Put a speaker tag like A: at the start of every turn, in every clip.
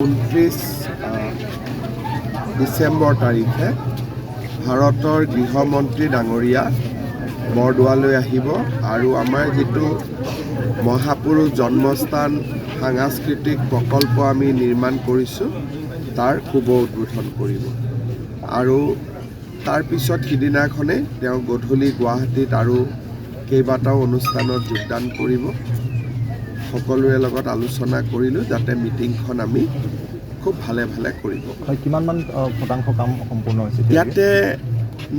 A: 29 ডিচেম্বৰ তাৰিখে ভাৰতৰ গৃহমন্ত্ৰী ডাঙৰীয়া বৰদোৱালৈ আহিব আৰু আমাৰ যেটো মহাপুৰুষ জন্মস্থান সাংস্কৃতিক প্ৰকল্প আমি নিৰ্মাণ কৰিছোঁ তাৰ শুভ উদ্বোধন কৰিব আৰু তাৰ পিছত সিদিনাখনে তেওঁ গধূলি গুৱাহাটীত আৰু কেইবাটাও অনুষ্ঠানত যোগদান কৰিব সকলোৰে লগত আলোচনা কৰিলোঁ যাতে মিটিংখন আমি খুব ভালে কৰিব
B: কিমান মান শতাংশ কাম সম্পূৰ্ণ হৈছে
A: ইয়াতে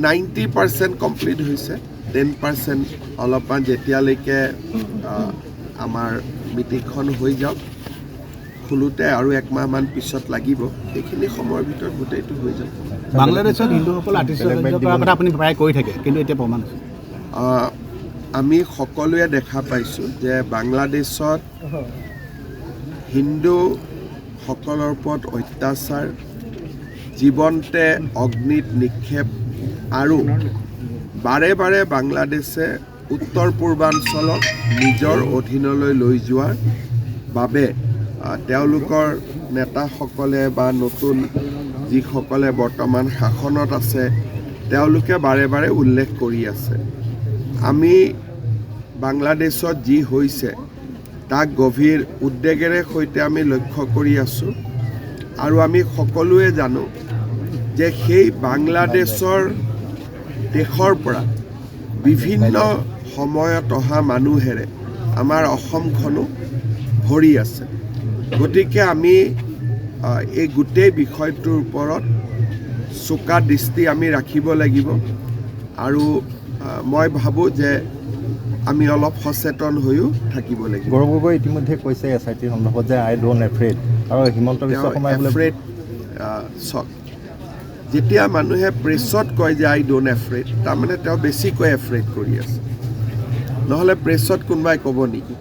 A: 90% কমপ্লিট হৈছে 10% অলপমান যেতিয়ালৈকে আমাৰ মিটিংখন হৈ যাওক খুলোতে আৰু এক মাহ মান পিছত লাগিব এইখিনি সময়ৰ ভিতৰত গোটেইটো হৈ যাব
C: বাংলাদেশত হিন্দুসকল আতিথ্য কৰা কথা আপুনি প্ৰায় কৈ থাকে কিন্তু এতিয়া প্ৰমাণ
A: আমি সকলোৱে দেখা পাইছোঁ যে বাংলাদেশত হিন্দুসকলৰ ওপৰত অত্যাচাৰ জীৱন্তে অগ্নিত নিক্ষেপ আৰু বাৰে বাৰে বাংলাদেশে উত্তৰ পূৰ্বাঞ্চলক নিজৰ অধীনলৈ লৈ যোৱাৰ বাবে তেওঁলোকৰ নেতাসকলে বা নতুন যিসকলে বৰ্তমান শাসনত আছে তেওঁলোকে বাৰে বাৰে উল্লেখ কৰি আছে আমি বাংলাদেশত যি হৈছে তাক গভীৰ উদ্বেগেৰে সৈতে আমি লক্ষ্য কৰি আছোঁ আৰু আমি সকলোৱে জানো যে সেই বাংলাদেশৰ দেশৰ পৰা বিভিন্ন সময়ত অহা মানুহেৰে আমাৰ অসমখনো ভৰি আছে গতিকে আমি এই গোটেই বিষয়টোৰ ওপৰত চোকা দৃষ্টি আমি ৰাখিব লাগিব আৰু মই ভাবোঁ যে আমি অলপ সচেতন হৈও থাকিব লাগিব
B: গৌৰৱ গগৈ ইতিমধ্যে কৈছে SIT সন্দৰ্ভত যে আই ডোন্ট এফ্ৰেড আৰু হিমন্ত বিশ্ব শৰ্মাই
A: এফ্ৰেড যেতিয়া মানুহে প্ৰেছত কয় যে আই ডোন্ট এফ্ৰেড তাৰমানে তেওঁ বেছিকৈ এফ্ৰেড কৰি আছে নহ'লে প্ৰেছত কোনোবাই ক'ব নেকি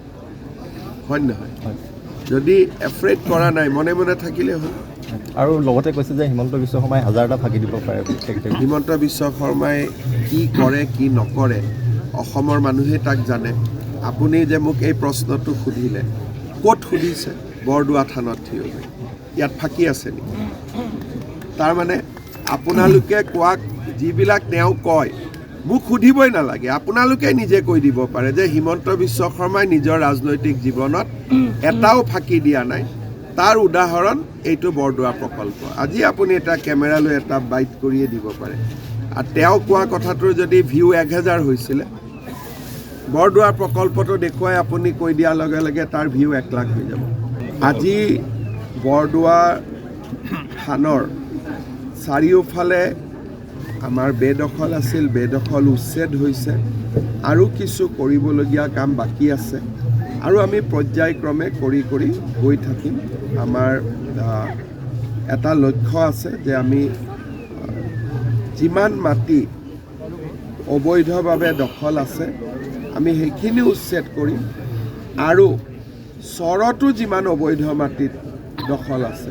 A: হয় নহয় যদি এফ্ৰেড কৰা নাই মনে মনে থাকিলে হ'ল
B: আৰু লগতে কৈছে যে হিমন্ত বিশ্ব শৰ্মাই হাজাৰটা ফাঁকি দিব পাৰে
A: হিমন্ত বিশ্ব শৰ্মাই কি কৰে কি নকৰে অসমৰ মানুহে তাক জানে আপুনি যে মোক এই প্ৰশ্নটো সুধিলে ক'ত সুধিছে বৰদোৱা থানত থিয় হৈ ইয়াত ফাঁকি আছে নেকি তাৰমানে আপোনালোকে কোৱাক যিবিলাক তেওঁ কয় মোক সুধিবই নালাগে আপোনালোকে নিজে কৈ দিব পাৰে যে হিমন্ত বিশ্ব শৰ্মাই নিজৰ ৰাজনৈতিক জীৱনত এটাও ফাঁকি দিয়া নাই তাৰ উদাহৰণ এইটো বৰদোৱা প্ৰকল্প আজি আপুনি এটা কেমেৰালৈ এটা বাইট কৰিয়ে দিব পাৰে আৰু তেওঁ কোৱা কথাটোৰ যদি ভিউ 1000 হৈছিলে বৰদোৱা প্ৰকল্পটো দেখুৱাই আপুনি কৈ দিয়াৰ লগে লগে তাৰ ভিউ 1 লাখ হৈ যাব আজি বৰদোৱা থানৰ চাৰিওফালে আমাৰ বেদখল আছিল বেদখল উচ্ছেদ হৈছে আৰু কিছু কৰিবলগীয়া কাম বাকী আছে আৰু আমি পৰ্যায়ক্ৰমে কৰি গৈ থাকিম আমাৰ এটা লক্ষ্য আছে যে আমি যিমান মাটি অবৈধভাৱে দখল আছে আমি সেইখিনি উচ্ছেদ কৰিম আৰু চৰতো যিমান অবৈধ মাটিত দখল আছে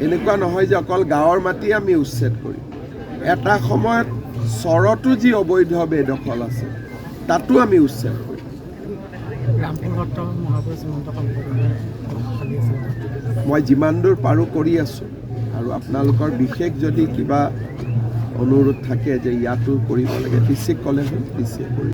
A: এনেকুৱা নহয় যে অকল গাঁৱৰ মাটি আমি উচ্ছেদ কৰিম এটা সময়ত চৰতো যি অবৈধ বেদখল আছে তাতো আমি উচ্ছেদ কৰিম মই যিমান দূৰ পাৰোঁ কৰি আছোঁ আৰু আপোনালোকৰ বিশেষ যদি কিবা অনুৰোধ থাকে যে ইয়াতো কৰিব লাগে পিছে ক'লে হ'ল পিছে কৰি